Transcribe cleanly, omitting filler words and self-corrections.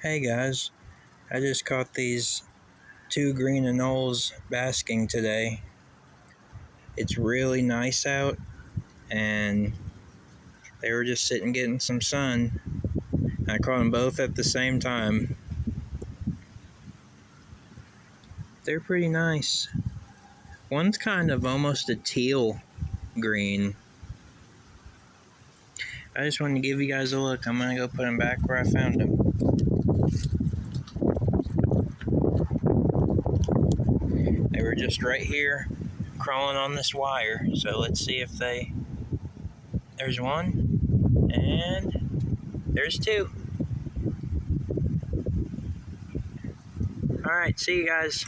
Hey guys, I just caught these two green anoles basking today. It's really nice out and they were just sitting getting some sun. I caught them both at the same time. They're pretty nice. One's kind of almost a teal green. I just wanted to give you guys a look. I'm gonna go put them back where I found them. They were just right here crawling on this wire. So let's see if there's one and there's two. Alright, see you guys.